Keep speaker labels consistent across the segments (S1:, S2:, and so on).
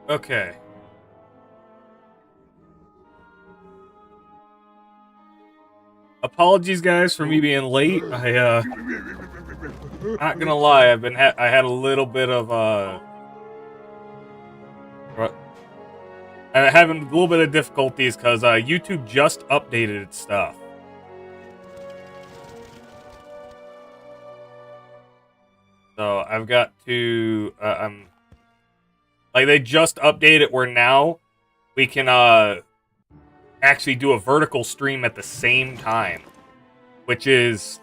S1: Okay. Apologies, guys, for me being late. Not gonna lie, I had a little bit of I'm having a little bit of difficulties because YouTube just updated its stuff. So I've got to I'm like they just updated it where now we can actually do a vertical stream at the same time, which is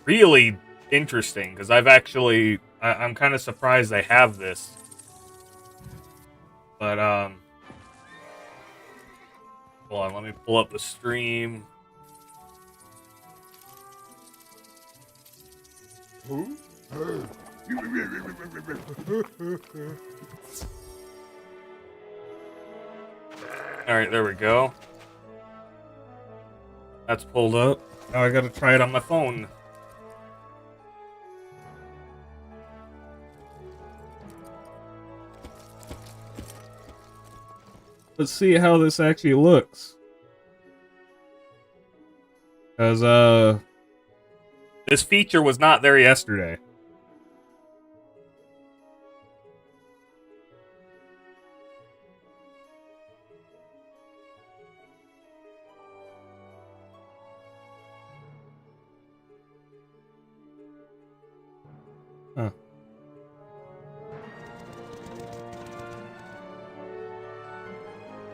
S1: really interesting because I'm kind of surprised they have this. But hold on, let me pull up the stream.
S2: Who?
S1: All right, there we go. That's pulled up. Now I gotta try it on my phone. Let's see how this actually looks. Because, this feature was not there yesterday. Huh.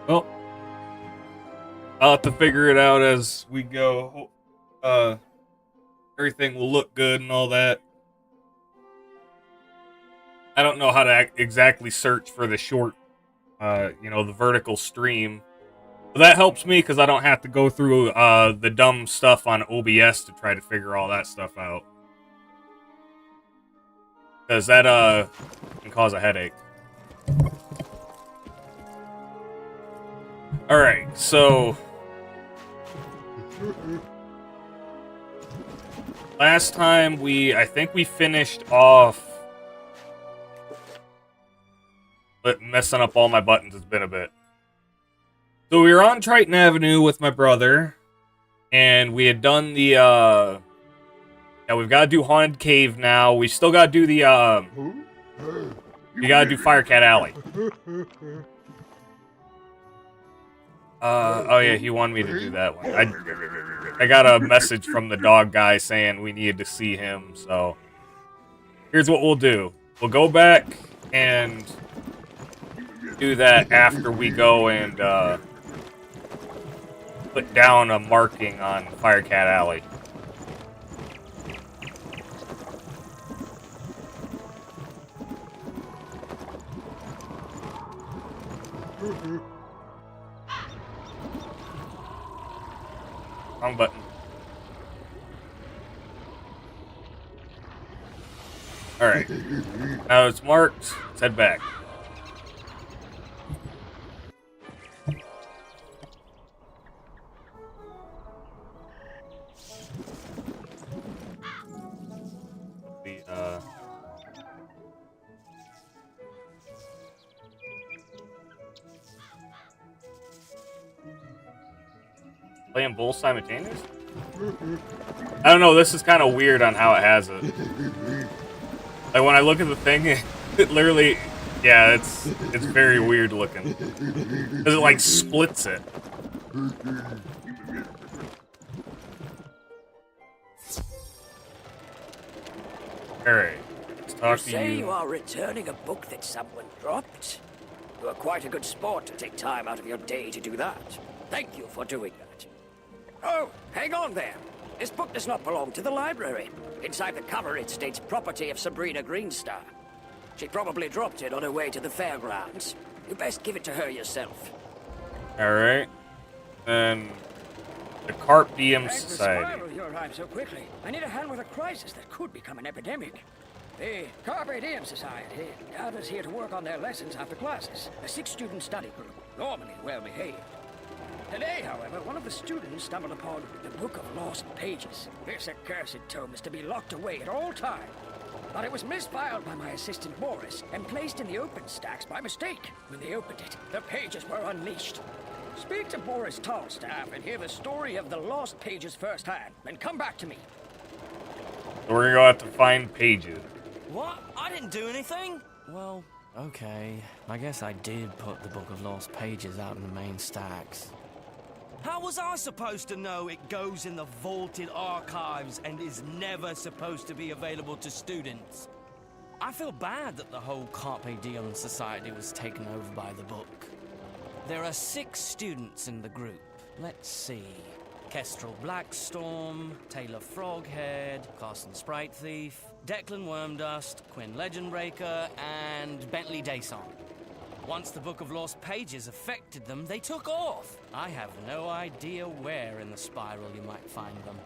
S1: Well, I'll have to figure it out as we go. Everything will look good and all that. I don't know how to exactly search for the short, the vertical stream. But that helps me because I don't have to go through the dumb stuff on OBS to try to figure all that stuff out. Because that can cause a headache. Alright, so last time I think we finished off. But messing up all my buttons has been a bit. So we were on Triton Avenue with my brother, and we had done the yeah, we've got to do Haunted Cave now. We still got to do the we got to do Firecat Alley. Oh yeah, he wanted me to do that one. I got a message from the dog guy saying we needed to see him, so here's what we'll do. We'll go back and do that after we go and put down a marking on Firecat Alley. Wrong button. Alright. Now it's marked. Let's head back. Playing both simultaneous? I don't know, this is kind of weird on how it has it. Like, when I look at the thing, it literally... Yeah, it's very weird looking. Because it, like, splits it. Alright, let's talk to you.
S3: You say you are returning a book that someone dropped? You are quite a good sport to take time out of your day to do that. Thank you for doing that. Oh, hang on there. This book does not belong to the library. Inside the cover, it states property of Sabrina Greenstar. She probably dropped it on her way to the fairgrounds. You best give it to her yourself.
S1: Alright. And the Carp Diem
S3: Thanks
S1: Society.
S3: for you arrived so quickly. I need a hand with a crisis that could become an epidemic. The Carpe Diem Society gathers here to work on their lessons after classes. A 6-student study group, normally well-behaved. Today, however, one of the students stumbled upon the Book of Lost Pages. This accursed tome is to be locked away at all times. but it was misfiled by my assistant Morris and placed in the open stacks by mistake. When they opened it, the pages were unleashed. Speak to Boris Tallstaff and hear the story of the lost pages firsthand, then come back to me.
S1: So we're gonna have to find pages.
S2: What? I didn't do anything? Well, okay. I guess I did put the Book of Lost Pages out in the main stacks. How was I supposed to know it goes in the vaulted archives and is never supposed to be available to students? I feel bad that the whole Carpe Diem Society was taken over by the book. There are 6 students in the group. Let's see. Kestrel Blackstorm, Taylor Froghead, Carson Sprite Thief, Declan Wormdust, Quinn Legendbreaker, and Bentley Dayson. Once the Book of Lost Pages affected them, they took off. I have no idea where in the spiral you might find them.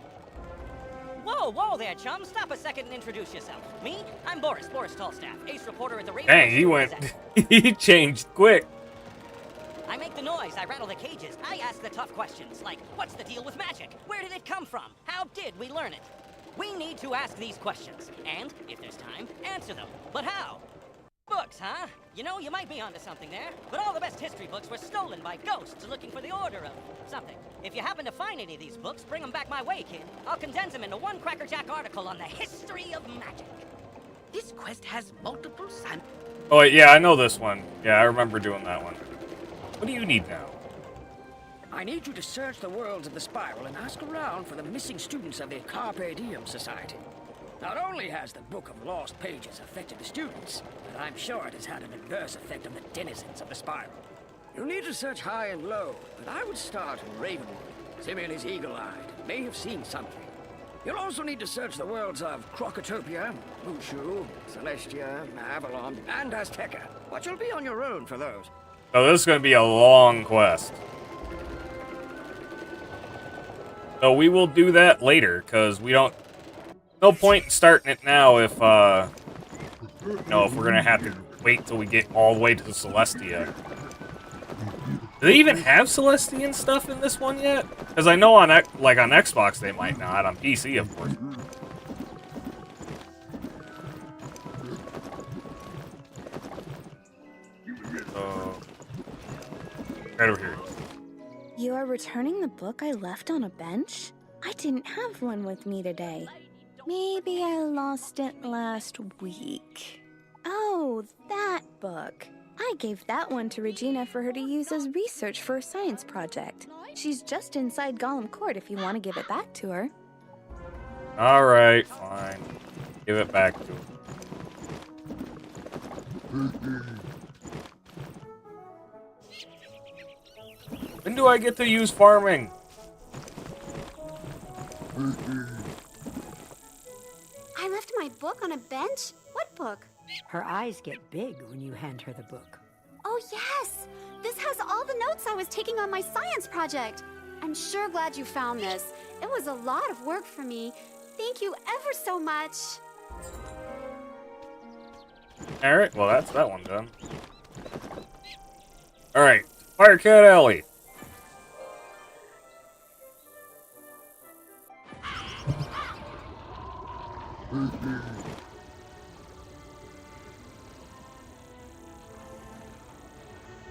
S4: Whoa there, chum. Stop a second and introduce yourself. Me? I'm Boris Tallstaff, ace reporter at the Radio.
S1: Dang, he went. He changed quick.
S4: I make the noise, I rattle the cages, I ask the tough questions, like, what's the deal with magic? Where did it come from? How did we learn it? We need to ask these questions, and, if there's time, answer them. But how? Books, huh? You know, you might be onto something there, but all the best history books were stolen by ghosts looking for the order of something. If you happen to find any of these books, bring them back my way, kid. I'll condense them into one Crackerjack article on the history of magic.
S5: This quest has multiple samples.
S1: Oh, wait, yeah, I know this one. Yeah, I remember doing that one. What do you need now?
S3: I need you to search the worlds of the spiral and ask around for the missing students of the Carpe Diem Society. Not only has the Book of Lost Pages affected the students, but I'm sure it has had an adverse effect on the denizens of the spiral. You'll need to search high and low, but I would start in Ravenwood. Simeon is eagle-eyed, may have seen something. You'll also need to search the worlds of Crocotopia, Mushu, Celestia, Avalon, and Azteca, but you'll be on your own for those.
S1: Oh, this is going to be a long quest. So we will do that later, because we don't... No point in starting it now if, you know, if we're going to have to wait till we get all the way to Celestia. Do they even have Celestian stuff in this one yet? Because I know on, like, on Xbox they might not. On PC, of course. Right over here.
S6: You are returning the book I left on a bench? I didn't have one with me today. Maybe I lost it last week. Oh, that book. I gave that one to Regina for her to use as research for a science project. She's just inside Gollum Court if you want to give it back to her.
S1: Alright, fine. Give it back to her. When do I get to use farming?
S7: I left my book on a bench? What book?
S8: Her eyes get big when you hand her the book.
S7: Oh, yes! This has all the notes I was taking on my science project. I'm sure glad you found this. It was a lot of work for me. Thank you ever so much.
S1: Alright, well that's that one done. Alright, Firecat Alley.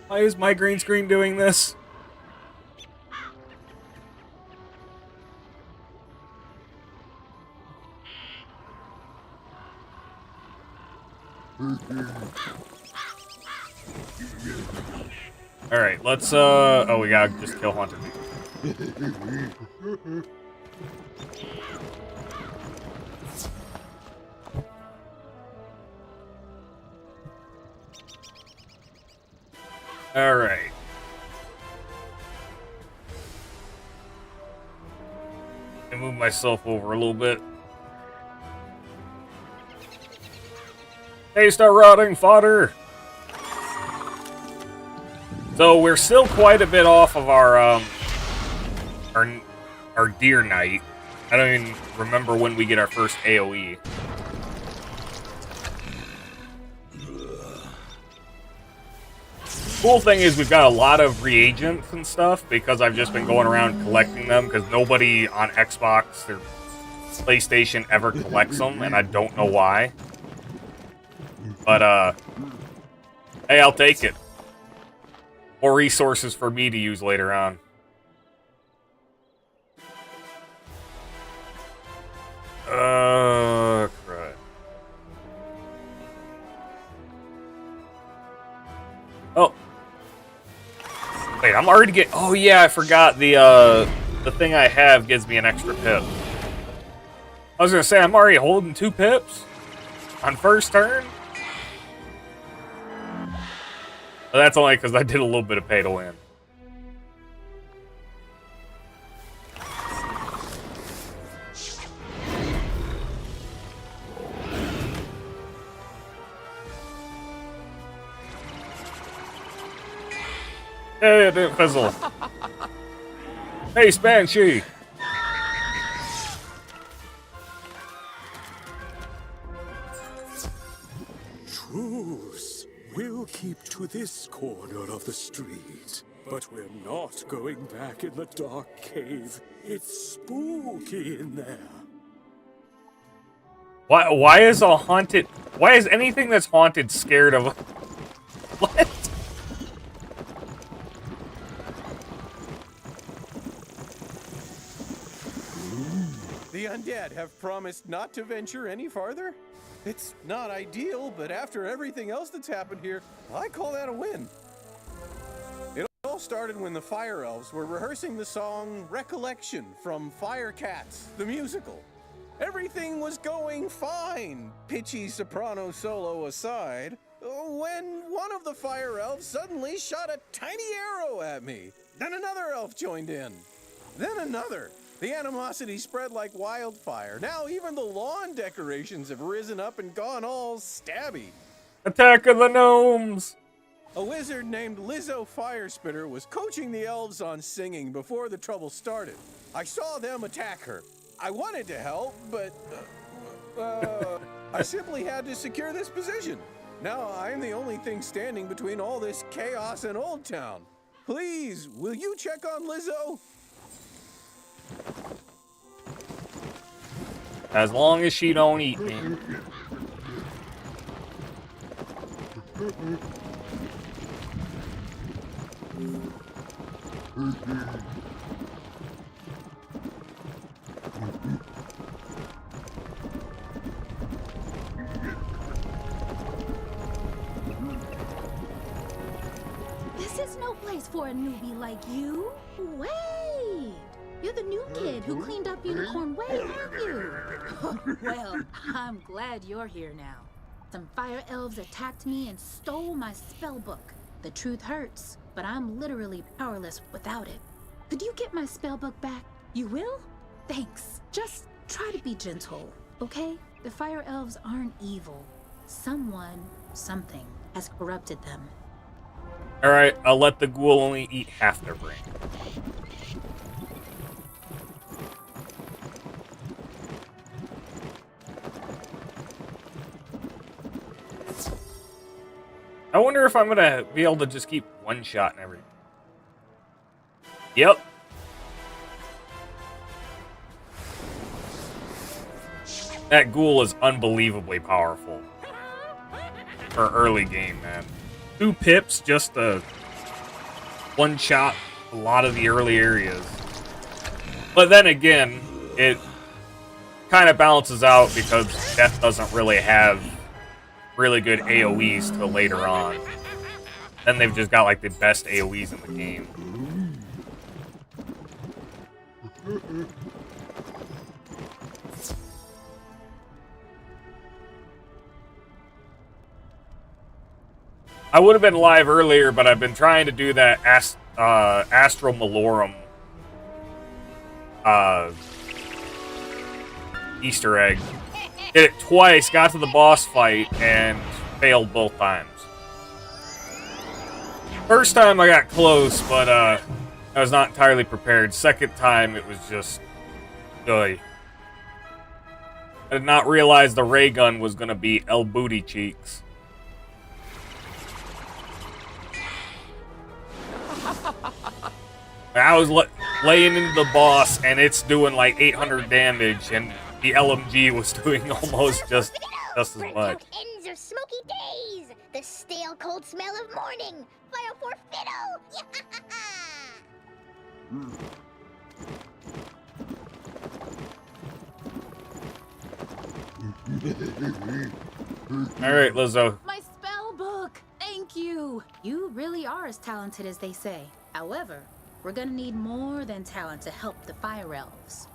S1: Why is my green screen doing this? Alright, let's, oh, we gotta just kill Haunted. Alright. I move myself over a little bit. Taste our rotting fodder! So we're still quite a bit off of our deer night. I don't even remember when we get our first AoE. Cool thing is we've got a lot of reagents and stuff because I've just been going around collecting them because nobody on Xbox or PlayStation ever collects them, and I don't know why. But, hey, I'll take it. More resources for me to use later on. Crud. Oh. Wait, I'm already getting... Oh, yeah, I forgot the thing I have gives me an extra pip. I was gonna say, I'm already holding 2 pips on first turn. But that's only because I did a little bit of pay to win. Hey, it didn't fizzle. Hey, Banshee.
S9: Truce. We'll keep to this corner of the street. But we're not going back in the dark cave. It's spooky in there.
S1: Why is a haunted... Why is anything that's haunted scared of... What?
S10: The undead have promised not to venture any farther? It's not ideal, but after everything else that's happened here, I call that a win. It all started when the Fire Elves were rehearsing the song Recollection from Fire Cats, the musical. Everything was going fine, pitchy soprano solo aside, when one of the Fire Elves suddenly shot a tiny arrow at me. Then another elf joined in. Then another. The animosity spread like wildfire. Now even the lawn decorations have risen up and gone all stabby.
S1: Attack of the gnomes!
S10: A wizard named Lizzo Firespitter was coaching the elves on singing before the trouble started. I saw them attack her. I wanted to help, but I simply had to secure this position. Now I'm the only thing standing between all this chaos and Old Town. Please, will you check on Lizzo?
S1: As long as she don't eat me.
S11: This is no place for a newbie like you. Wait! You're the new kid who cleaned up Unicorn Way, aren't you? Well, I'm glad you're here now. Some fire elves attacked me and stole my spell book. The truth hurts, but I'm literally powerless without it. Could you get my spell book back? You will? Thanks. Just try to be gentle, okay? The fire elves aren't evil. Someone, something, has corrupted them.
S1: Alright, I'll let the ghoul only eat half their brain. I wonder if I'm gonna be able to just keep one shot and everything. Yep. That ghoul is unbelievably powerful. For early game, man. 2 pips just to one shot a lot of the early areas. But then again, it kind of balances out because Death doesn't really have really good AoEs till later on. Then they've just got like the best AoEs in the game. I would have been live earlier, but I've been trying to do that Astral Malorum Easter egg. Did it twice, got to the boss fight, and failed both times. First time I got close, but I was not entirely prepared. Second time, it was just... I did not realize the ray gun was going to be El Booty Cheeks. I was laying into the boss, and it's doing like 800 damage, and the LMG was doing almost just as much.
S12: of smoky days, the stale cold smell of morning, fire for fiddle!
S1: All right, Lizzo.
S11: My spell book! Thank you! You really are as talented as they say. However, we're gonna need more than talent to help the fire elves.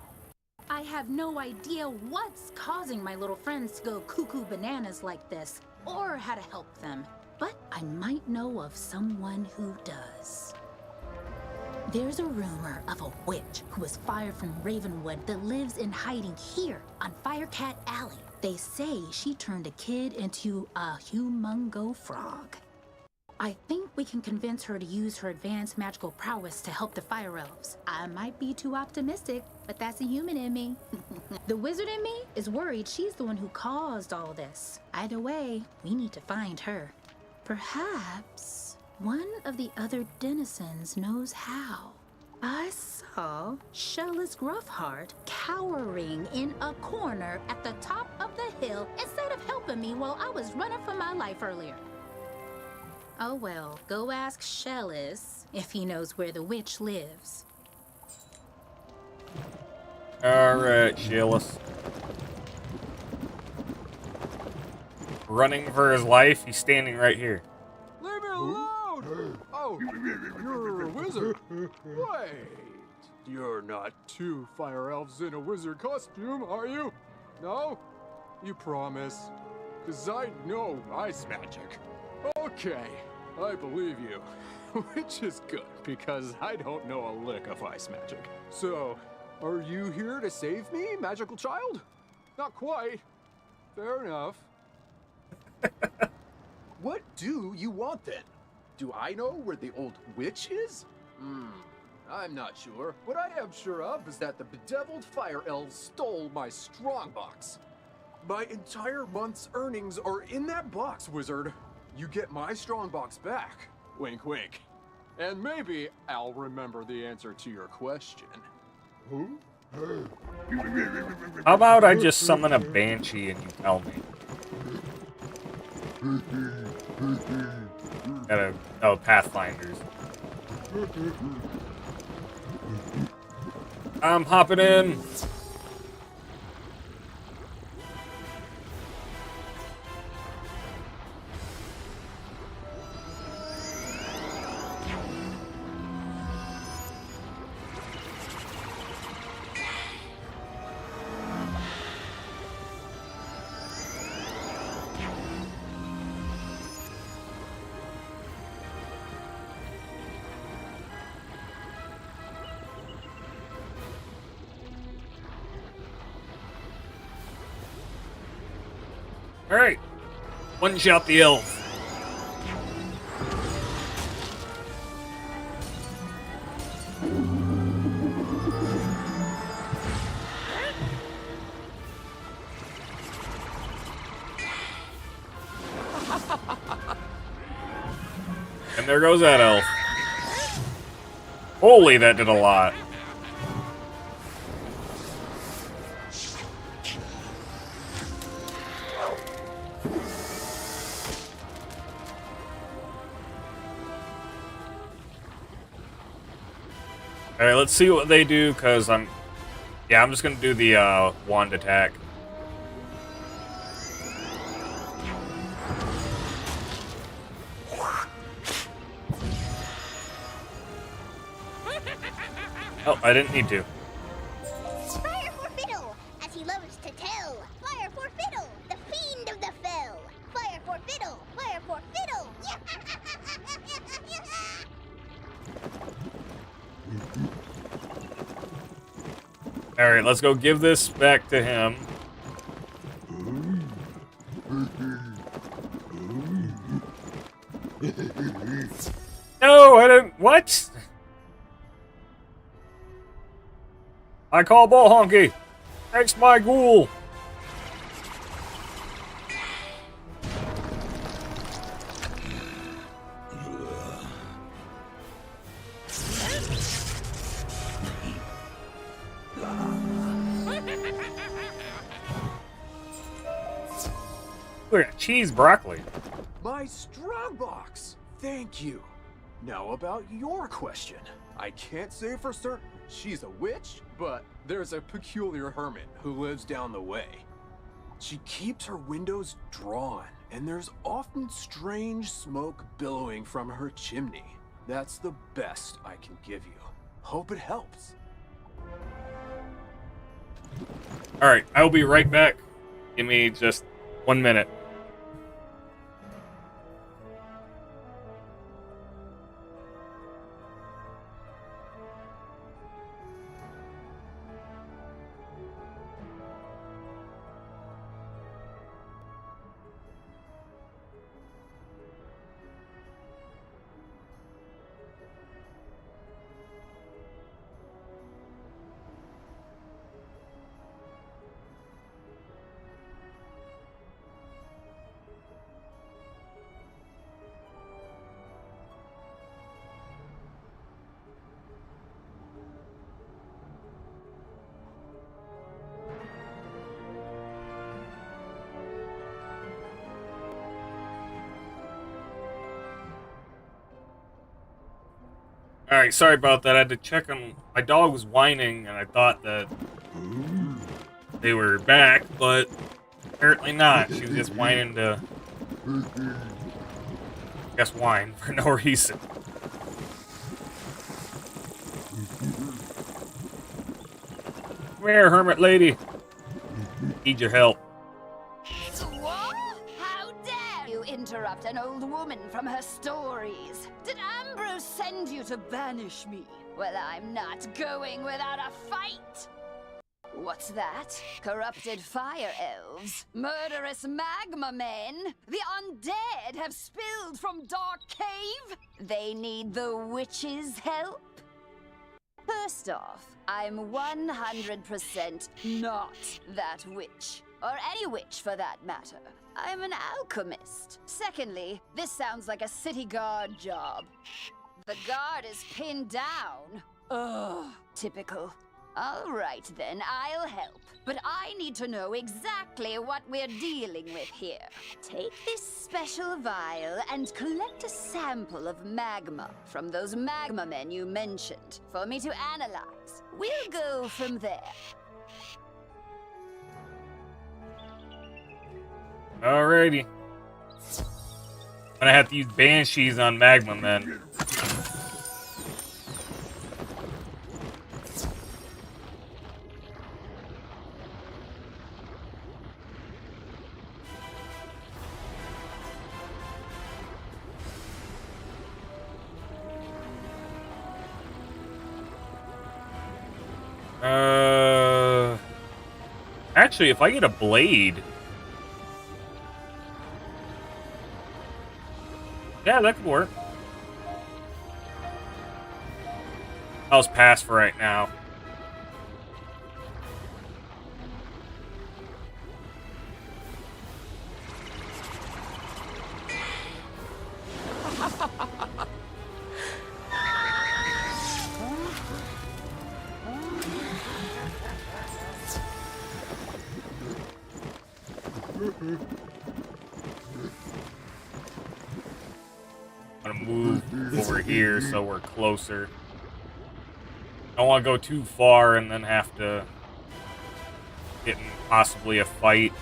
S11: I have no idea what's causing my little friends to go cuckoo bananas like this, or how to help them. But I might know of someone who does. There's a rumor of a witch who was fired from Ravenwood that lives in hiding here on Firecat Alley. They say she turned a kid into a humongo frog. I think we can convince her to use her advanced magical prowess to help the fire elves. I might be too optimistic, but that's a human in me. The wizard in me is worried she's the one who caused all this. Either way, we need to find her. Perhaps one of the other denizens knows how. I saw Shellis Gruffheart cowering in a corner at the top of the hill instead of helping me while I was running for my life earlier. Oh well, go ask Shellis if he knows where the witch lives.
S1: Alright, Shellis. Running for his life, he's standing right here.
S13: Leave me alone! Oh, you're a wizard. Wait, you're not two fire elves in a wizard costume, are you? No? You promise? 'Cause I know ice magic. Okay, I believe you. Which is good, because I don't know a lick of ice magic. So, are you here to save me, magical child? Not quite. Fair enough.
S14: What do you want then? Do I know where the old witch is? I'm not sure. What I am sure of is that the bedeviled fire elves stole my strongbox. My entire month's earnings are in that box, wizard. You get my strongbox back. Wink, wink.
S13: And maybe I'll remember the answer to your question. Who?
S1: How about I just summon a banshee and you tell me? Pathfinders. I'm hopping in. Alright. One shot the elf. And there goes that elf. Holy, that did a lot. Alright, let's see what they do, because I'm just gonna do the wand attack. Oh, I didn't need to.
S12: Fire for fiddle, as he loves to tell. Fire for fiddle, the fiend of the fell. Fire for fiddle, fire for fiddle.
S1: Alright, let's go give this back to him. No, I didn't. What? I call ball honky. That's my ghoul. Look at cheese broccoli.
S14: My strongbox! Thank you. Now about your question. I can't say for certain she's a witch, but there's a peculiar hermit who lives down the way. She keeps her windows drawn, and there's often strange smoke billowing from her chimney. That's the best I can give you. Hope it helps.
S1: Alright, I'll be right back. Give me just 1 minute. Alright, sorry about that. I had to check on... My dog was whining, and I thought that they were back, but apparently not. She was just whining to... I guess whine for no reason. Come here, hermit lady. Need your help.
S15: What? How dare you interrupt an old woman from her stories? Did Ambrose send you to banish me? Well, I'm not going without a fight. What's that? Corrupted fire elves? Murderous magma men? The undead have spilled from Dark Cave? They need the witch's help? First off, I'm 100% not that witch. Or any witch for that matter. I'm an alchemist. Secondly, this sounds like a city guard job. The guard is pinned down. Ugh, typical. All right then, I'll help. But I need to know exactly what we're dealing with here. Take this special vial and collect a sample of magma from those magma men you mentioned for me to analyze. We'll go from there.
S1: Alrighty. I'm gonna have to use banshees on magma men. Actually, if I get a blade... Yeah, that could work. I'll just pass for right now. I'm gonna move over here so we're closer. I don't want to go too far and then have to get in possibly a fight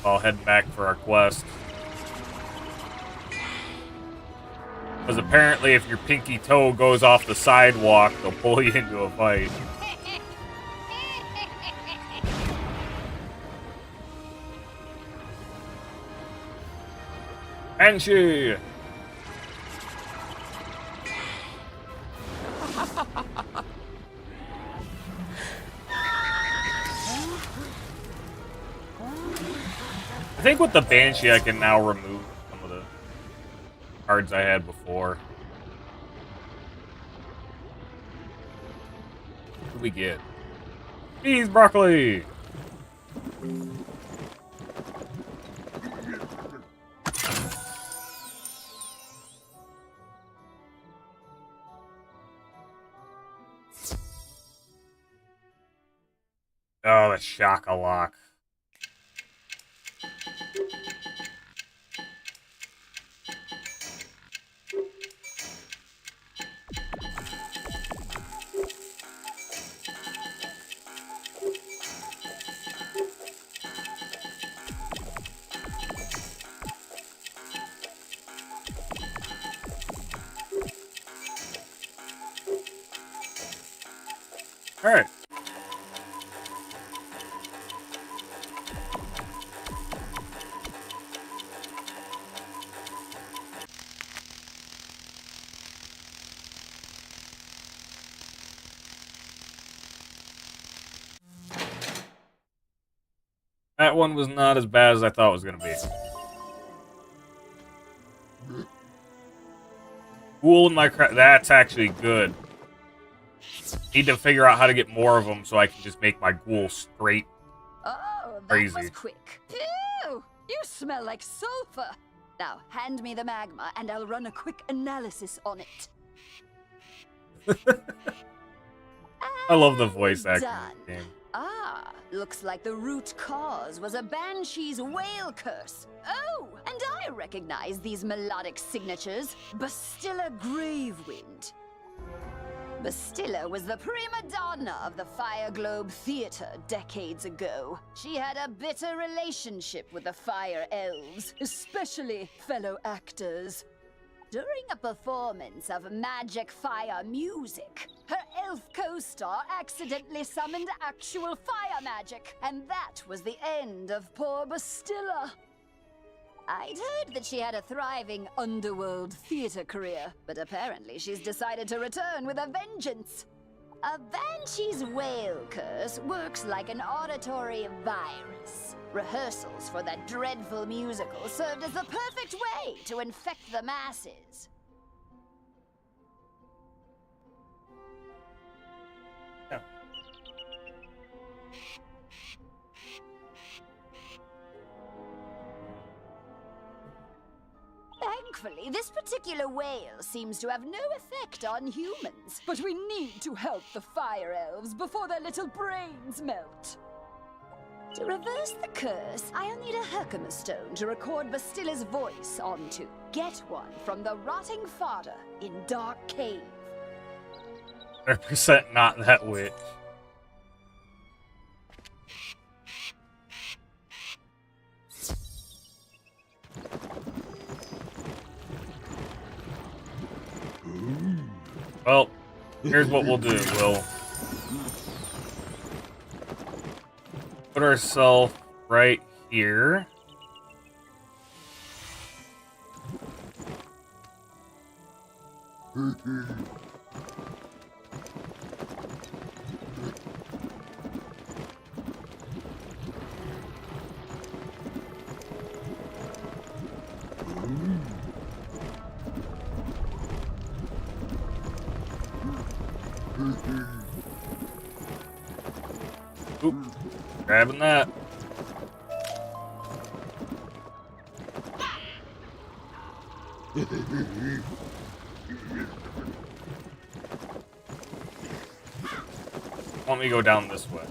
S1: while heading back for our quest. Because apparently if your pinky toe goes off the sidewalk, they'll pull you into a fight. Banshee! I think with the Banshee I can now remove some of the cards I had before. What do we get? Cheese broccoli! Oh, the shock-a-lock. Alright. That one was not as bad as I thought it was going to be. Ghoul in my that's actually good. Need to figure out how to get more of them so I can just make my ghoul straight crazy.
S15: That was quick. Phew! You smell like sulfur. Now, hand me the magma and I'll run a quick analysis on it.
S1: I love the voice acting
S15: Done.
S1: in the game.
S15: Ah, looks like the root cause was a banshee's whale curse. Oh, and I recognize these melodic signatures. Bastilla Gravewind. Bastilla was the prima donna of the Fire Globe Theater decades ago. She had a bitter relationship with the Fire Elves, especially fellow actors. During a performance of magic fire music, her elf co-star accidentally summoned actual fire magic, and that was the end of poor Bastilla. I'd heard that she had a thriving underworld theater career, but apparently she's decided to return with a vengeance. A banshee's whale curse works like an auditory virus. Rehearsals for that dreadful musical served as the perfect way to infect the masses.
S1: Yeah.
S15: Thankfully, this particular whale seems to have no effect on humans. But we need to help the Fire Elves before their little brains melt. To reverse the curse, I'll need a Herkimer stone to record Bastilla's voice onto. Get one from the Rotting Fodder in Dark Cave.
S1: 100% not that witch. Well, here's what we'll do. We'll put ourselves right here. Oop, grabbing that. Want me to go down this way?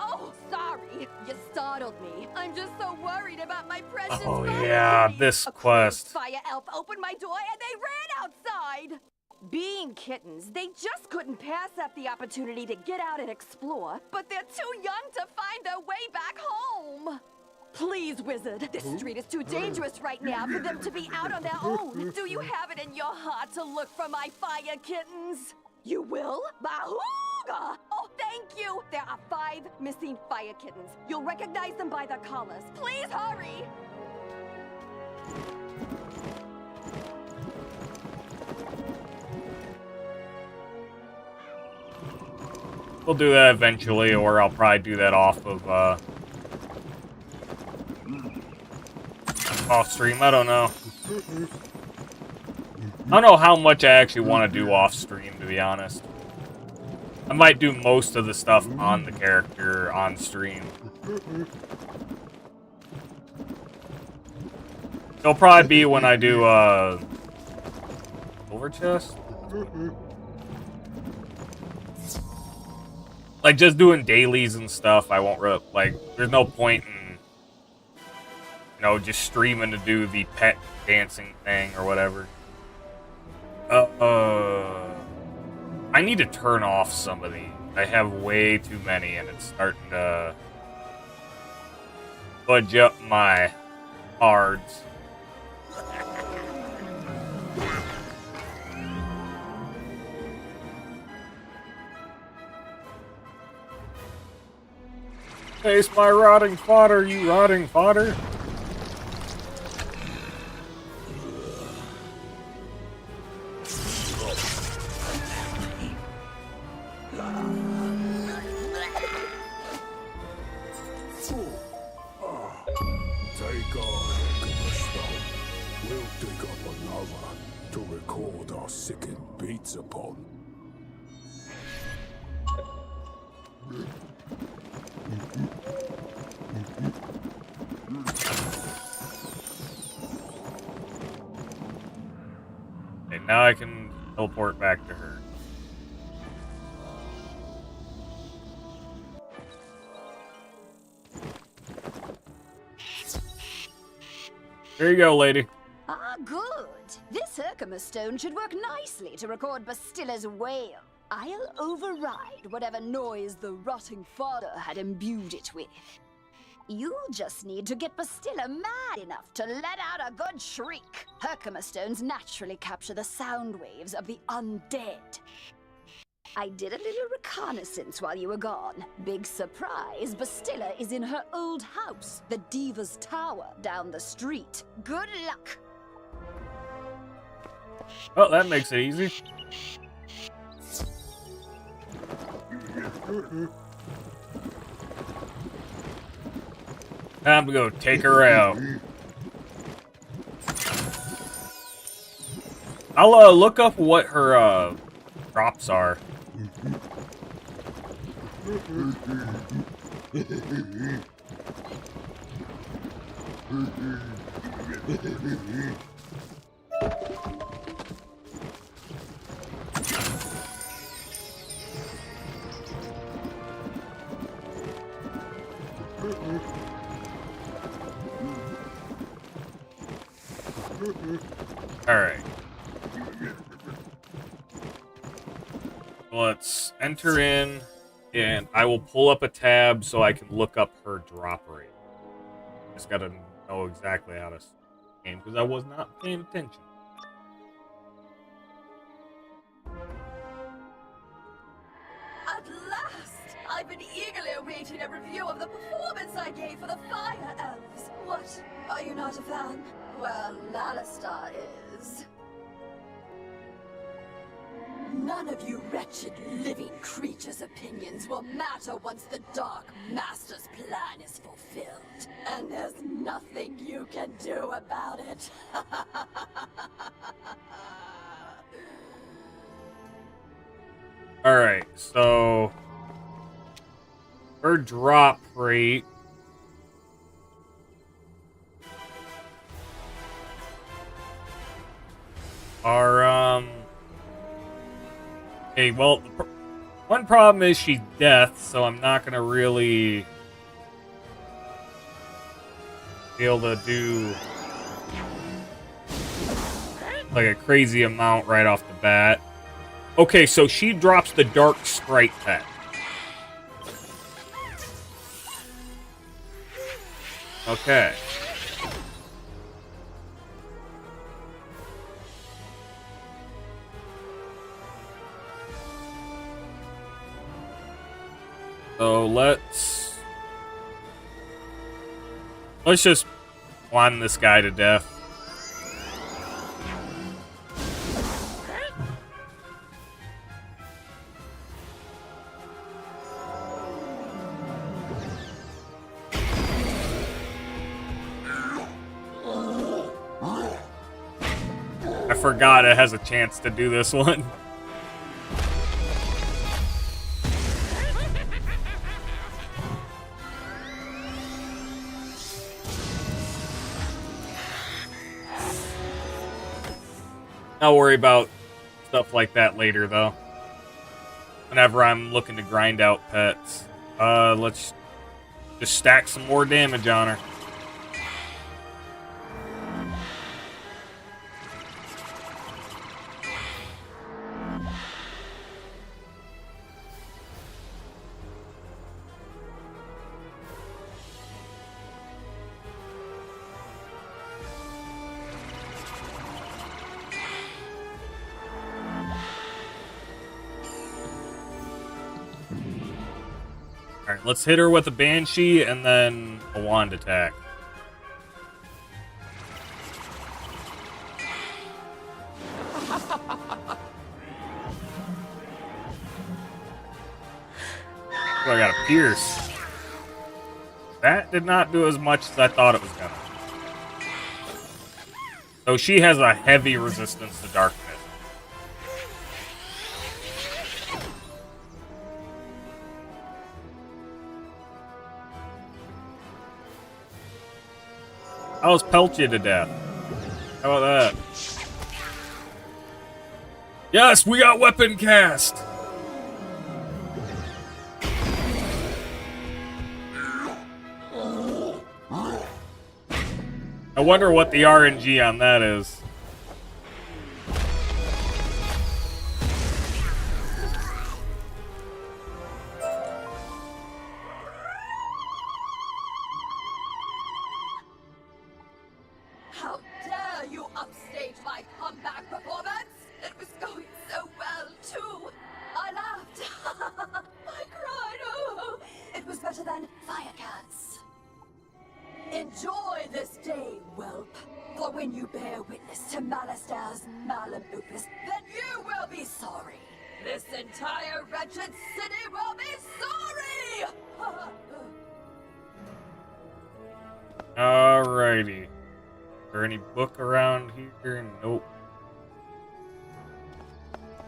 S16: Oh, sorry. You startled me. I'm just so worried about my precious
S1: Oh
S16: fire
S1: yeah,
S16: baby.
S1: this
S16: A
S1: quest.
S16: fire elf opened my door and they ran outside. Being kittens, they just couldn't pass up the opportunity to get out and explore, but they're too young to find their way back home. Please, wizard, this street is too dangerous right now for them to be out on their own. Do you have it in your heart to look for my fire kittens? You will? Bahooga! Oh, thank you! There are 5 missing fire kittens. You'll recognize them by their collars. Please hurry!
S1: We'll do that eventually, or I'll probably do that off of, off stream. I don't know. I don't know how much I actually want to do off stream, to be honest. I might do most of the stuff on the character on stream. It'll probably be when I do, Silver Chest? Like, just doing dailies and stuff, I won't really, like, there's no point in, you know, just streaming to do the pet dancing thing or whatever. I need to turn off some of these. I have way too many, and it's starting to budge up my cards. Taste my rotting fodder, you rotting fodder.
S9: Take our Heckenstone. We'll dig up another to record our sickened beats upon.
S1: Okay, now I can teleport back to her. Here you go, lady.
S15: Ah, good. This Herkimer stone should work nicely to record Bastilla's wail. I'll override whatever noise the rotting fodder had imbued it with. You just need to get Bastilla mad enough to let out a good shriek. Herkimer stones naturally capture the sound waves of the undead. I did a little reconnaissance while you were gone. Big surprise, Bastilla is in her old house, the Diva's Tower, down the street. Good luck.
S1: Oh, that makes it easy. Time to go take her out. I'll look up what her drops are. Alright. Let's enter in, and I will pull up a tab so I can look up her drop rate. Just gotta know exactly how to game because I was not paying attention.
S16: At last! I've been eagerly awaiting a review of the performance I gave for the Fire Elves. What? Are you not a fan? Well, Alistar is. None of you wretched living creatures' opinions will matter once the Dark Master's plan is fulfilled. And there's nothing you can do about it.
S1: Alright, so her drop rate are, okay, well, one problem is she's death, so I'm not gonna really be able to do like a crazy amount right off the bat. Okay, so she drops the Dark Sprite pet. Okay. So let's just one this guy to death. I forgot it has a chance to do this one. I'll worry about stuff like that later, though. Whenever I'm looking to grind out pets. Let's just stack some more damage on her. Alright, let's hit her with a Banshee and then a wand attack. Oh, I got a Pierce. That did not do as much as I thought it was gonna. So she has a heavy resistance to darkness. I was pelt you to death. How about that? Yes, we got weapon cast! I wonder what the RNG on that is.
S15: How dare you upstage my comeback performance? It was going so well, too. I laughed. I cried. Oh, it was better than Firecats. Enjoy this day, whelp. For when you bear witness to Malister's malum opus, then you will be sorry. This entire wretched city will be sorry!
S1: Alrighty. Is there any book around here? Nope.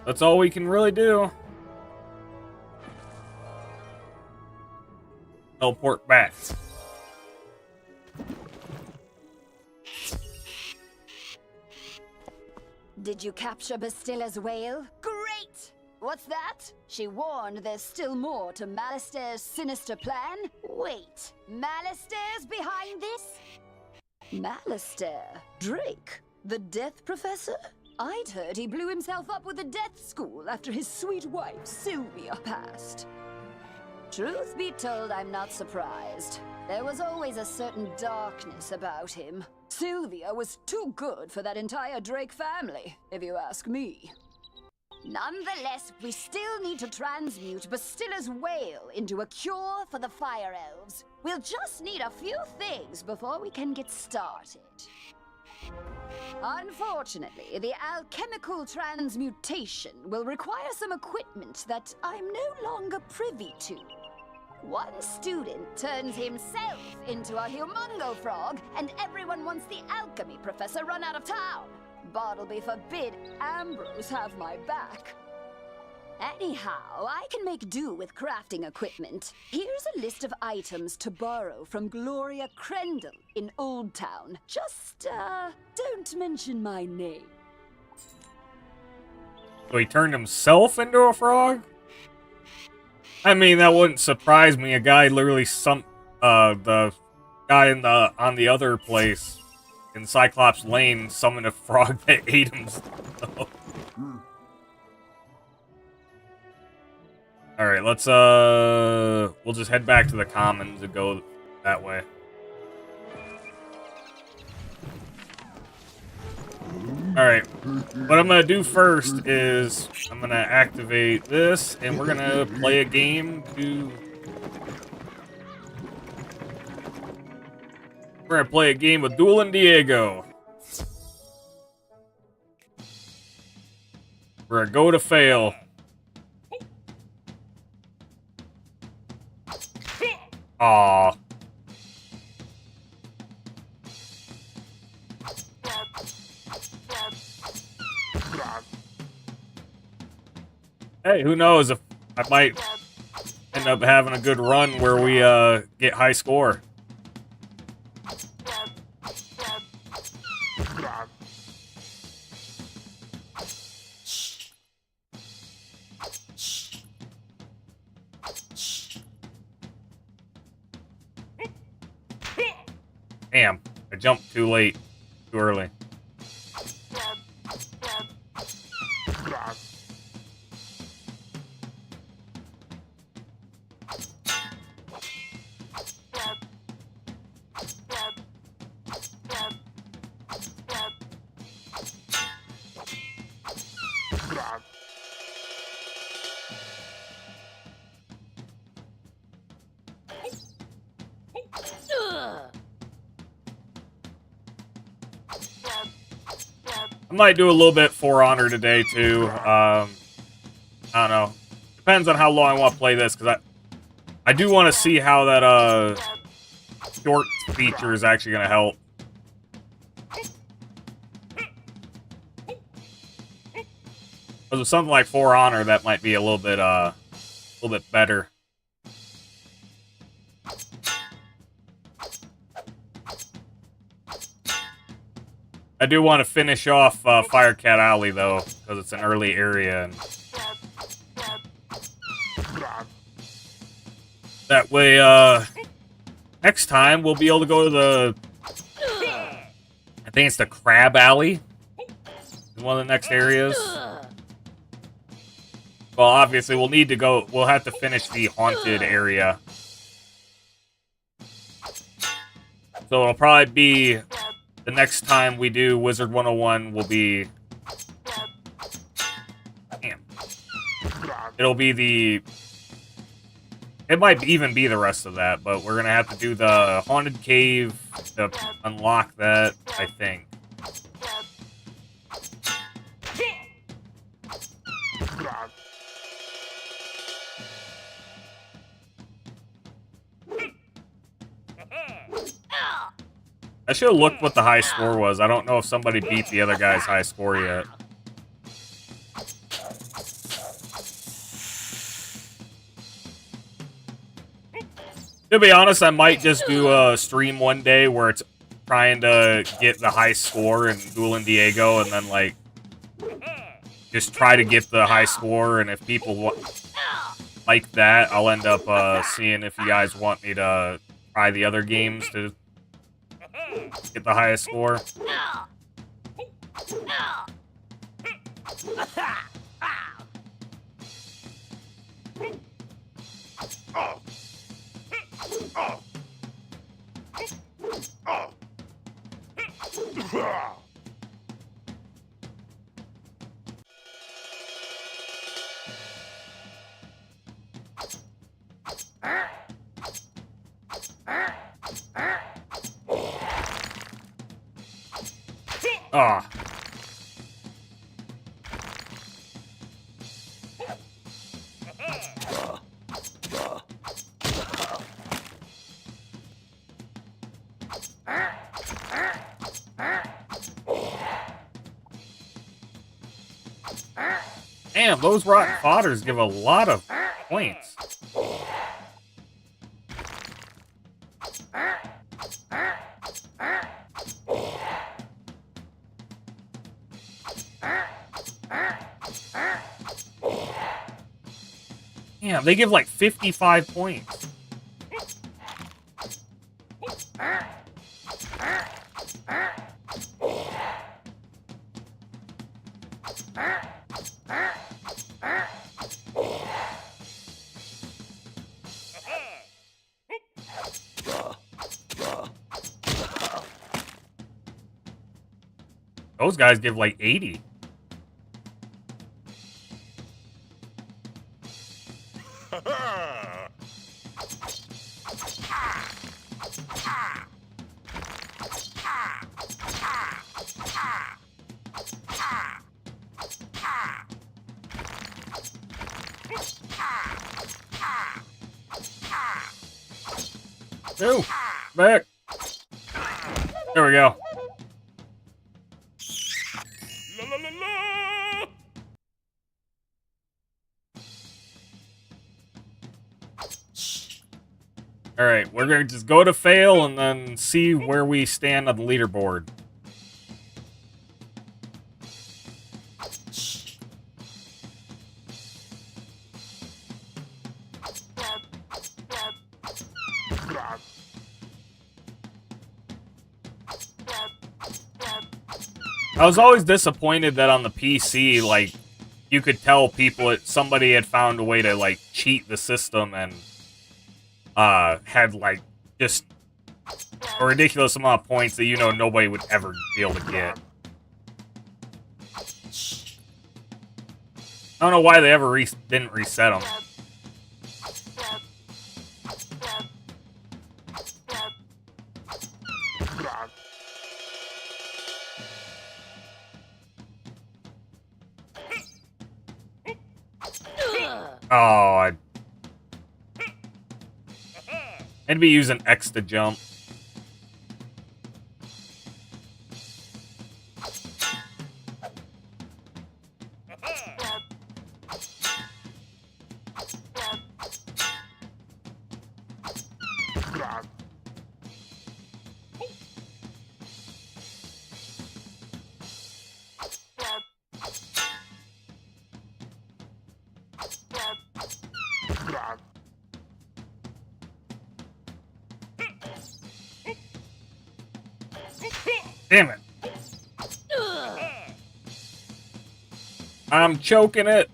S1: That's all we can really do. Teleport back.
S15: Did you capture Bastilla's whale? Great! What's that? She warned there's still more to Malister's sinister plan? Wait, Malister's behind this? Malister? Drake? The Death Professor? I'd heard he blew himself up with the Death School after his sweet wife, Sylvia, passed. Truth be told, I'm not surprised. There was always a certain darkness about him. Sylvia was too good for that entire Drake family, if you ask me. Nonetheless, we still need to transmute Bastilla's whale into a cure for the Fire Elves. We'll just need a few things before we can get started. Unfortunately, the alchemical transmutation will require some equipment that I'm no longer privy to. One student turns himself into a humongo frog, and everyone wants the alchemy professor run out of town. Bartleby forbid Ambrose have my back. Anyhow, I can make do with crafting equipment. Here's a list of items to borrow from Gloria Crendel in Old Town. Just, don't mention my name.
S1: So he turned himself into a frog? I mean, that wouldn't surprise me. A guy literally the guy on the other place in Cyclops Lane summoned a frog that ate him. Alright, let's, we'll just head back to the Commons and go that way. Alright, what I'm gonna do first is I'm gonna activate this, and we're gonna play a game We're gonna play a game with Dueling Diego. We're a go to fail. Aww. Hey, who knows if I might end up having a good run where we get high score. Damn, I jumped too late, too early. I might do a little bit For Honor today too. I don't know. Depends on how long I want to play this, because I do want to see how that short feature is actually going to help. Because with something like For Honor, that might be a little bit better. I do want to finish off Firecat Alley, though, because it's an early area. And that way, next time, we'll be able to go to the... I think it's the Crab Alley. Is one of the next areas. Well, obviously, we'll need to go... We'll have to finish the Haunted area. So it'll probably be... The next time we do Wizard 101 will be... Damn. It'll be the... It might even be the rest of that, but we're gonna have to do the Haunted Cave to unlock that, I think. I should have looked what the high score was. I don't know if somebody beat the other guy's high score yet. To be honest, I might just do a stream one day where it's trying to get the high score in Dueling Diego, and then, like, just try to get the high score, and if people like that, I'll end up seeing if you guys want me to try the other games to get the highest score. Ah. Damn, those rotten fodders give a lot of points. Yeah, they give like 55 points. Those guys give like 80. Ooh, back. There we go. Alright, we're going to just go to fail and then see where we stand on the leaderboard. I was always disappointed that on the PC, like, you could tell people somebody had found a way to, like, cheat the system and had, like, just a ridiculous amount of points that, you know, nobody would ever be able to get. I don't know why they ever didn't reset them. Oh, I'd be using X to jump. Damn it. I'm choking it.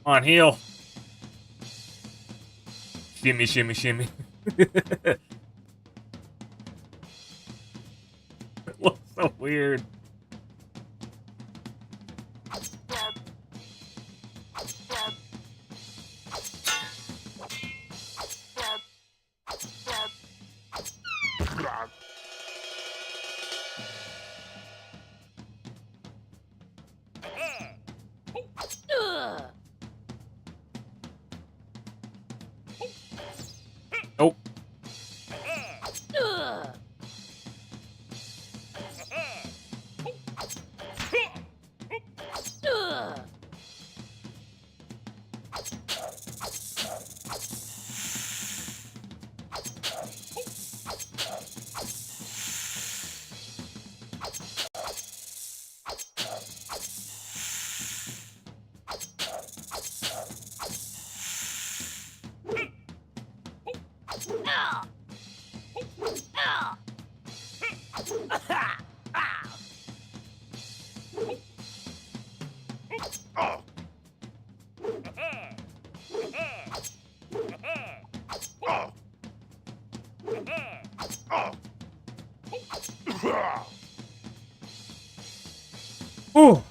S1: Come on, heal. Shimmy, shimmy, shimmy. It looks so weird. Nope. Ooh.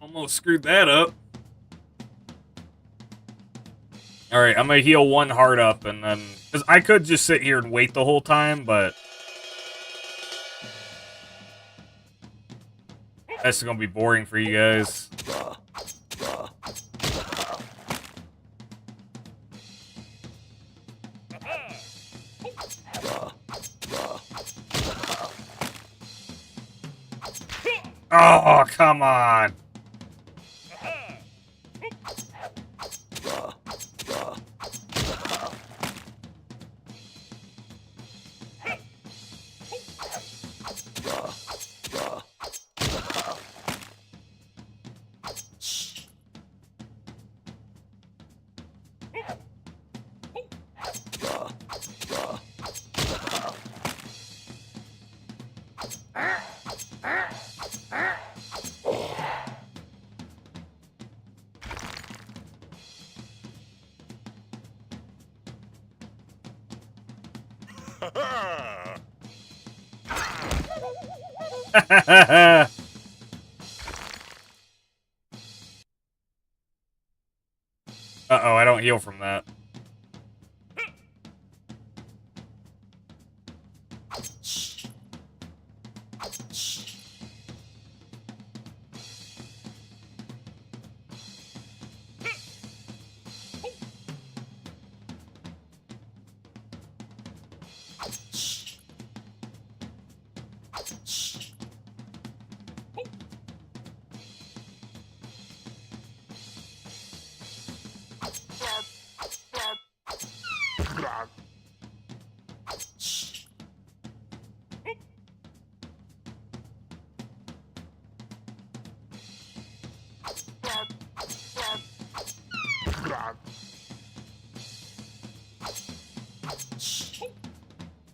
S1: Almost screwed that up. Alright, I'm gonna heal one heart up and then... Because I could just sit here and wait the whole time, but... That's gonna be boring for you guys. Oh, come on. Uh-oh, I don't heal from that.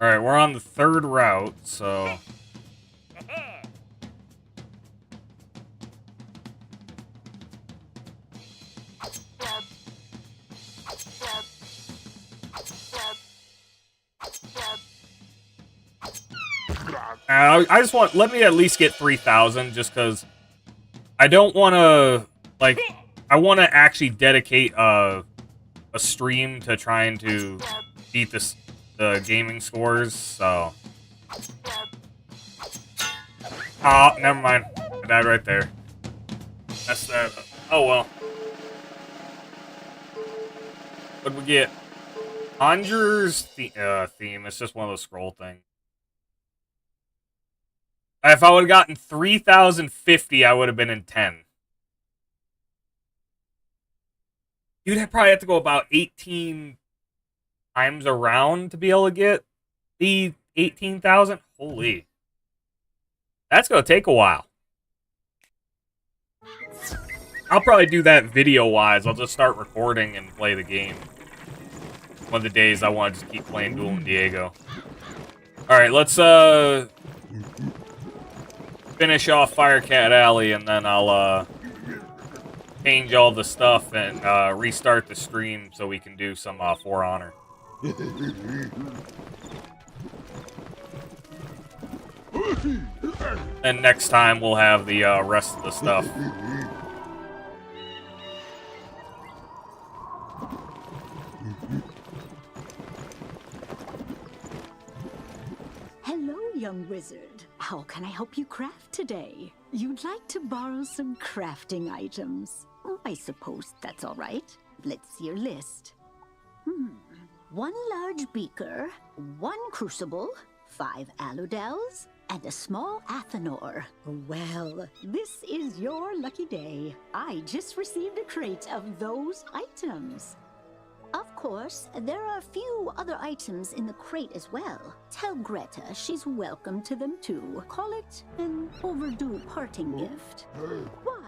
S1: Alright, we're on the third route, so... I just want, let me at least get 3,000 just because I don't want to, like, I want to actually dedicate a stream to trying to beat the gaming scores, so. Oh, never mind. I died right there. That's that. Oh well. What'd we get? Conjurer's theme. It's just one of those scroll things. If I would have gotten 3,050, I would have been in 10. You'd probably have to go about 18 times around to be able to get the 18,000. Holy. That's going to take a while. I'll probably do that video-wise. I'll just start recording and play the game. One of the days I want to just keep playing Dueling Diego. Alright, let's finish off Firecat Alley, and then I'll change all the stuff and restart the stream so we can do some For Honor. And next time we'll have the rest of the stuff.
S8: Hello, young wizard. How can I help you craft today? You'd like to borrow some crafting items. I suppose that's all right. Let's see your list. 1 large beaker, 1 crucible, 5 aludels, and a small athanor. Well, this is your lucky day. I just received a crate of those items. Of course, there are a few other items in the crate as well. Tell Greta she's welcome to them too. Call it an overdue parting gift. What?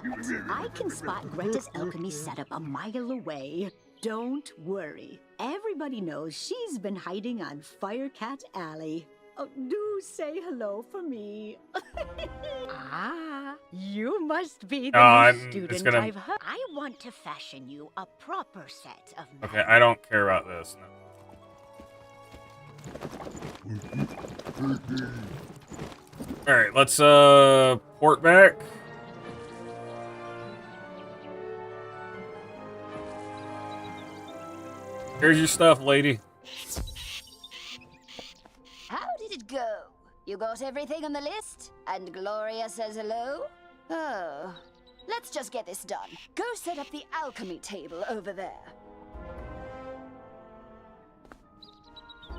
S8: I can spot Greta's alchemy setup a mile away. Don't worry. Everybody knows she's been hiding on Firecat Alley. Oh, do say hello for me. You must be the new student I've heard.
S17: I want to fashion you a proper set of...
S1: Okay, I don't care about this. No. Alright, let's port back. Here's your stuff, lady.
S15: How did it go? You got everything on the list? And Gloria says hello? Oh, let's just get this done. Go set up the alchemy table over there.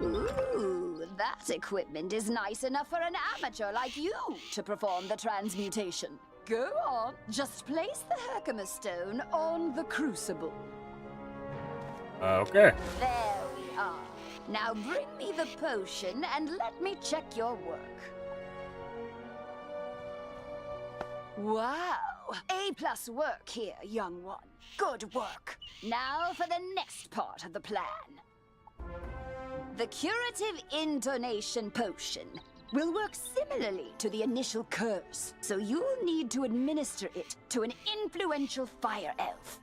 S15: Ooh, that equipment is nice enough for an amateur like you to perform the transmutation. Go on, just place the Herkimer stone on the crucible.
S1: Okay.
S15: There we are. Now bring me the potion and let me check your work. Wow! A+ work here, young one. Good work. Now for the next part of the plan. The curative intonation potion will work similarly to the initial curse, so you'll need to administer it to an influential fire elf.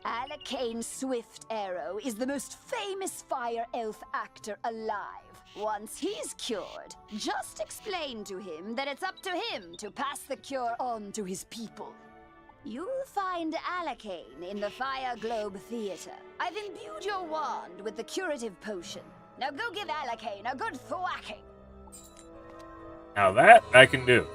S15: Alakane Swift Arrow is the most famous fire elf actor alive. Once he's cured, just explain to him that it's up to him to pass the cure on to his people. You'll find Alakane in the Fire Globe Theater. I've imbued your wand with the curative potion. Now go give Alakane a good thwacking.
S1: Now that I can do.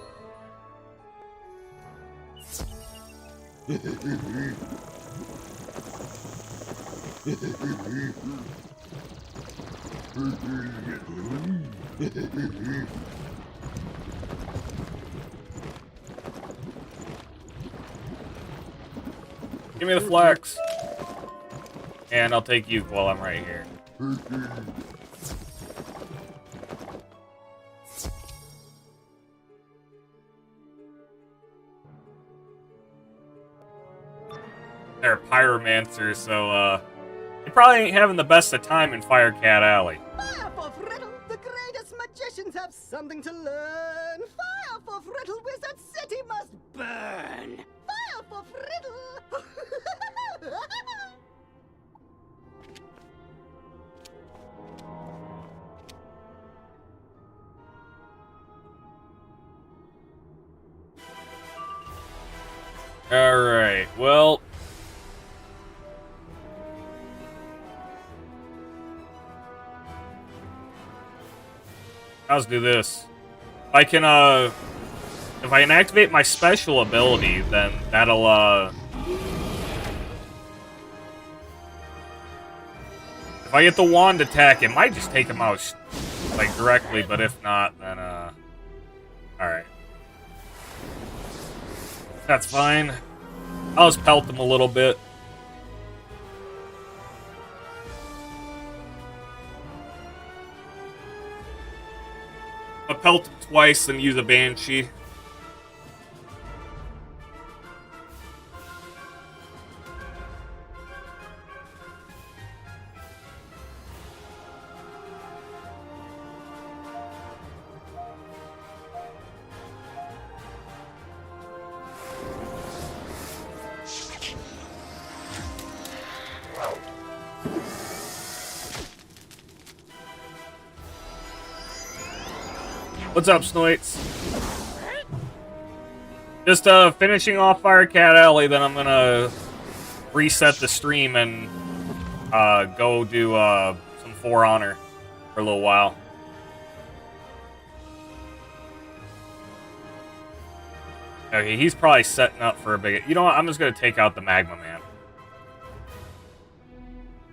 S1: Give me the flex. And I'll take you while I'm right here. They're pyromancers, so they probably ain't having the best of time in Firecat Alley.
S18: Fire for Friddle! The greatest magicians have something to learn! Fire for Friddle! Wizard City must burn! Fire for Friddle!
S1: Alright, well... Let's do this. I can, if I can activate my special ability, then that'll, if I get the wand attack, it might just take him out, like, directly, but if not, then, alright. That's fine. I'll just pelt him a little bit. I'll pelt him twice and use a Banshee. What's up, Snoits? Just finishing off Fire Cat Alley, then I'm gonna reset the stream and go do some For Honor for a little while. Okay, he's probably setting up for a big... You know what? I'm just gonna take out the Magma Man.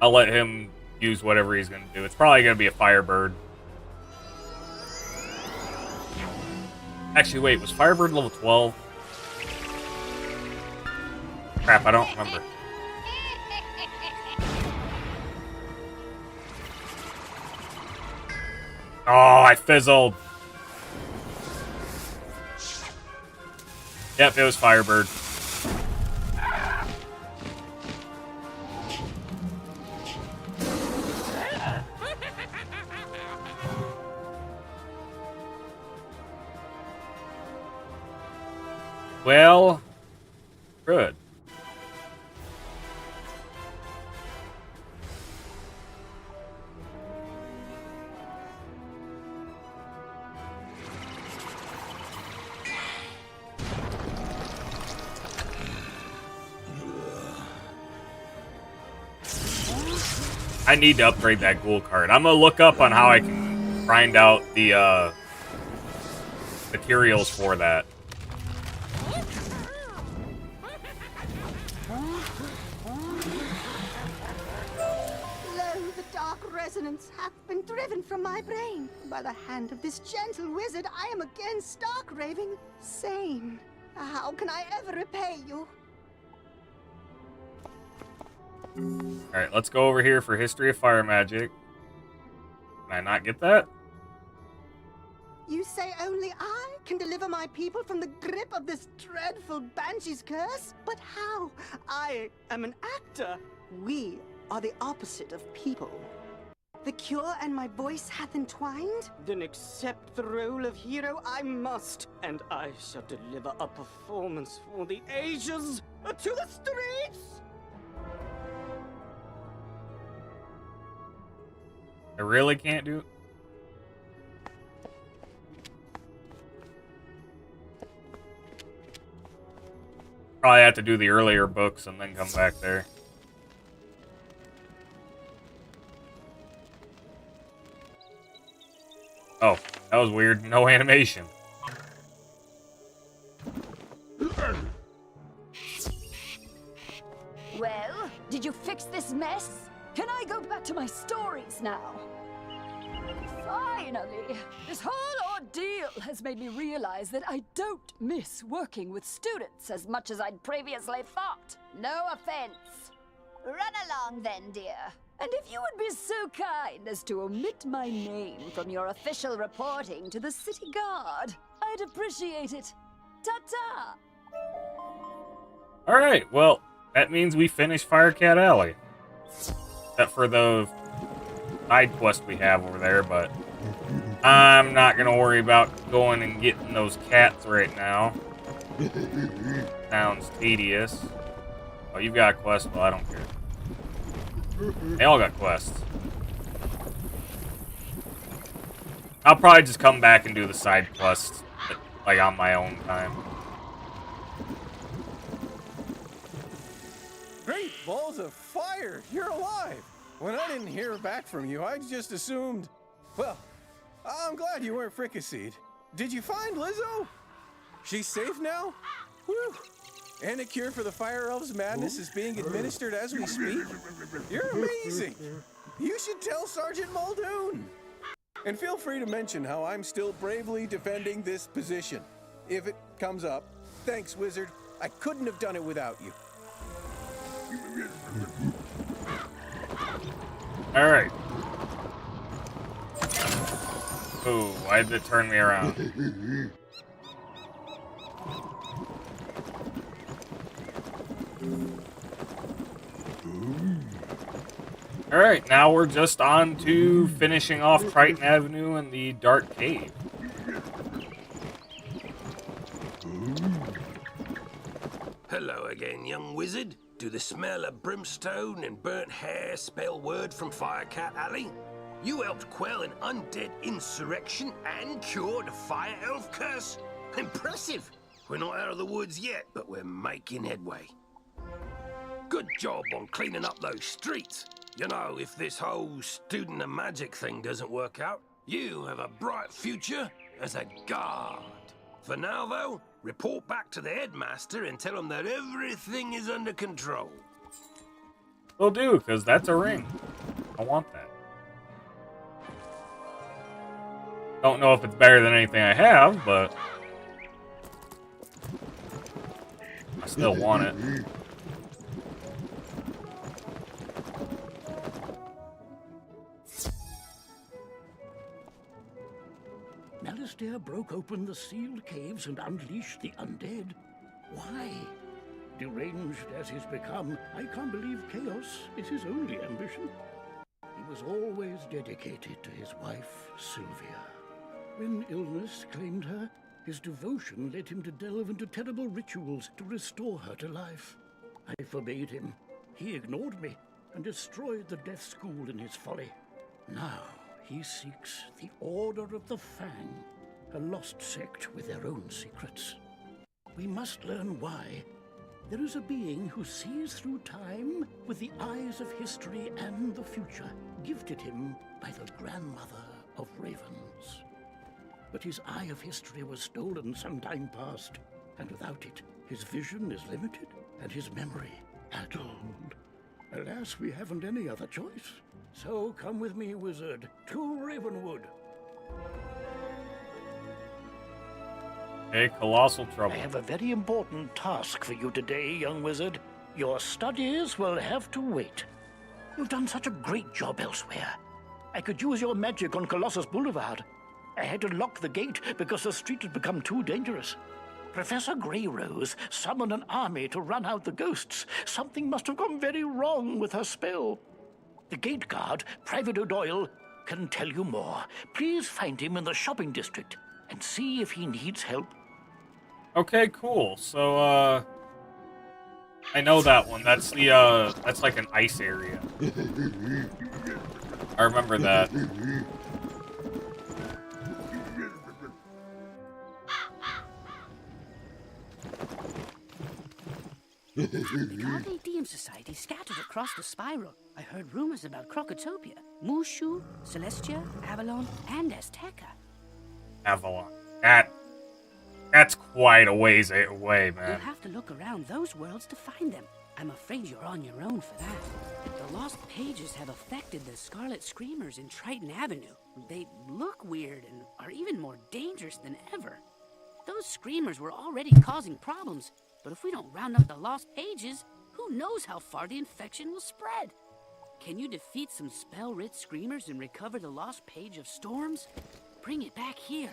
S1: I'll let him use whatever he's gonna do. It's probably gonna be a Firebird. Actually, wait, was Firebird level 12? Crap, I don't remember. Oh, I fizzled. Yep, it was Firebird. Well, good. I need to upgrade that ghoul card. I'm gonna look up on how I can grind out the materials for that.
S18: Resonance hath been driven from my brain. By the hand of this gentle wizard, I am again stark raving sane. How can I ever repay you?
S1: Alright, let's go over here for History of Fire Magic. Can I not get that?
S18: You say only I can deliver my people from the grip of this dreadful Banshee's curse? But how? I am an actor. We are the opposite of people. The cure and my voice hath entwined? Then accept the role of hero I must, and I shall deliver a performance for the ages. To the streets!
S1: I really can't do it? Probably have to do the earlier books and then come back there. Oh, that was weird. No animation.
S15: Well, did you fix this mess? Can I go back to my stories now? Finally! This whole ordeal has made me realize that I don't miss working with students as much as I'd previously thought. No offense. Run along then, dear. And if you would be so kind as to omit my name from your official reporting to the City Guard, I'd appreciate it. Ta-ta!
S1: Alright, well, that means we finished Fire Cat Alley. Except for the side quest we have over there, but I'm not gonna worry about going and getting those cats right now. Sounds tedious. Oh, you've got a quest? Well, I don't care. They all got quests. I'll probably just come back and do the side quests, like, on my own time.
S10: Great balls of fire! You're alive! When I didn't hear back from you, I just assumed... Well, I'm glad you weren't fricasseed. Did you find Lizzo? She's safe now? Whew. And a cure for the Fire Elves' madness is being administered as we speak? You're amazing! You should tell Sergeant Muldoon! And feel free to mention how I'm still bravely defending this position. If it comes up. Thanks, Wizard. I couldn't have done it without you.
S1: Alright. Ooh, why did it turn me around? Alright, now we're just on to finishing off Triton Avenue and the Dark Cave.
S19: Hello again, young wizard. Do the smell of brimstone and burnt hair spell word from Firecat Alley? You helped quell an undead insurrection and cured a fire elf curse? Impressive! We're not out of the woods yet, but we're making headway. Good job on cleaning up those streets. You know, if this whole student of magic thing doesn't work out, you have a bright future as a guard. For now, though, report back to the headmaster and tell him that everything is under control.
S1: Will do, because that's a ring. I want that. Don't know if it's better than anything I have, but I still want it.
S20: Malistaire broke open the sealed caves and unleashed the undead. Why? Deranged as he's become, I can't believe chaos is his only ambition. He was always dedicated to his wife, Sylvia. When illness claimed her, his devotion led him to delve into terrible rituals to restore her to life. I forbade him. He ignored me and destroyed the Death School in his folly. Now he seeks the Order of the Fang, a lost sect with their own secrets. We must learn why. There is a being who sees through time with the eyes of history and the future, gifted him by the grandmother of ravens. But his eye of history was stolen some time past, and without it, his vision is limited and his memory addled. Alas, we haven't any other choice. So come with me, wizard, to Ravenwood.
S1: Hey, colossal trouble.
S20: I have a very important task for you today, young wizard. Your studies will have to wait. You've done such a great job elsewhere. I could use your magic on Colossus Boulevard. I had to lock the gate because the street had become too dangerous. Professor Greyrose summoned an army to run out the ghosts. Something must have gone very wrong with her spell. The gate guard, Private O'Doyle, can tell you more. Please find him in the shopping district and see if he needs help.
S1: Okay, cool. So, I know that one. That's the, that's like an ice area. I remember that.
S5: The Gardeedium Society scattered across the spiral. I heard rumors about Crocotopia, Mushu, Celestia, Avalon, and Azteca.
S1: Avalon. That's quite a ways away, man.
S5: You'll have to look around those worlds to find them. I'm afraid you're on your own for that. The Lost Pages have affected the Scarlet Screamers in Triton Avenue. They look weird and are even more dangerous than ever. Those Screamers were already causing problems, but if we don't round up the Lost Pages, who knows how far the infection will spread? Can you defeat some spell-rit Screamers and recover the Lost Page of Storms? Bring it back here.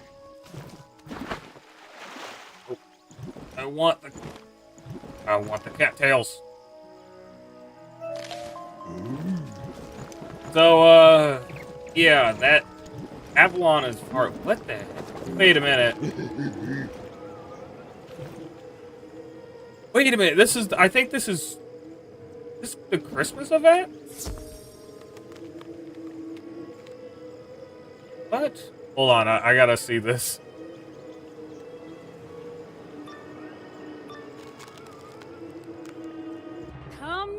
S1: I want the cattails. So, yeah, that Avalon is far. What the heck? Wait a minute. Wait a minute. I think this is the Christmas event? What? Hold on, I gotta see this.
S11: Come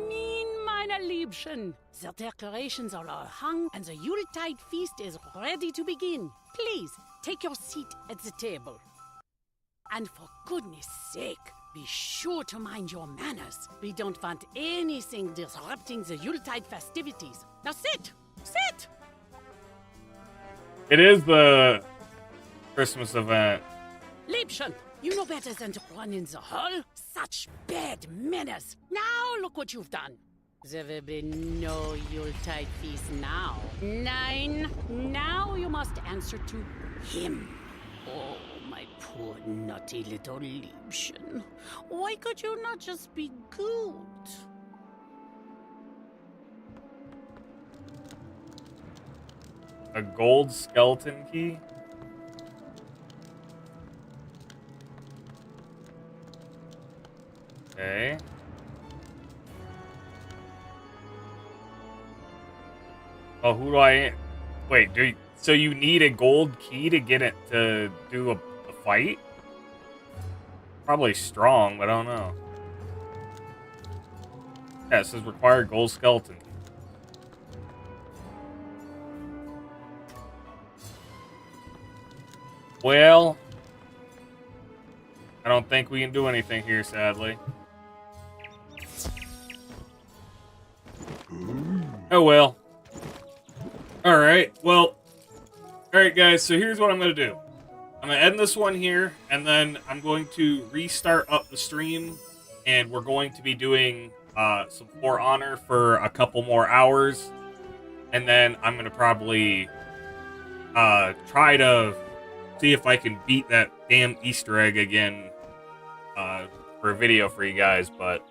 S5: Liebchen. The decorations are all hung and the Yuletide feast is ready to begin. Please, take your seat at the table. And for goodness sake, be sure to mind your manners. We don't want anything disrupting the Yuletide festivities. Now sit! Sit!
S1: It is the Christmas event.
S5: Liebchen, you know better than to run in the hall. Such bad manners. Now look what you've done. There will be no Yuletide feast now. Nein, now you must answer to him. Oh, my poor naughty little Liebchen. Why could you not just be good?
S1: A gold skeleton key? Okay. Oh, who do I... Wait, so you need a gold key to get it to do a fight? Probably strong, but I don't know. Yeah, it says required gold skeleton. Well, I don't think we can do anything here, sadly. Oh well. Alright, well. Alright guys, so here's what I'm going to do. I'm going to end this one here, and then I'm going to restart up the stream, and we're going to be doing some For Honor for a couple more hours, and then I'm going to probably try to see if I can beat that damn Easter egg again for a video for you guys, but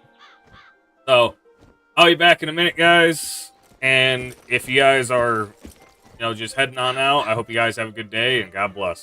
S1: so I'll be back in a minute, guys, and if you guys are just heading on out, I hope you guys have a good day, and God bless.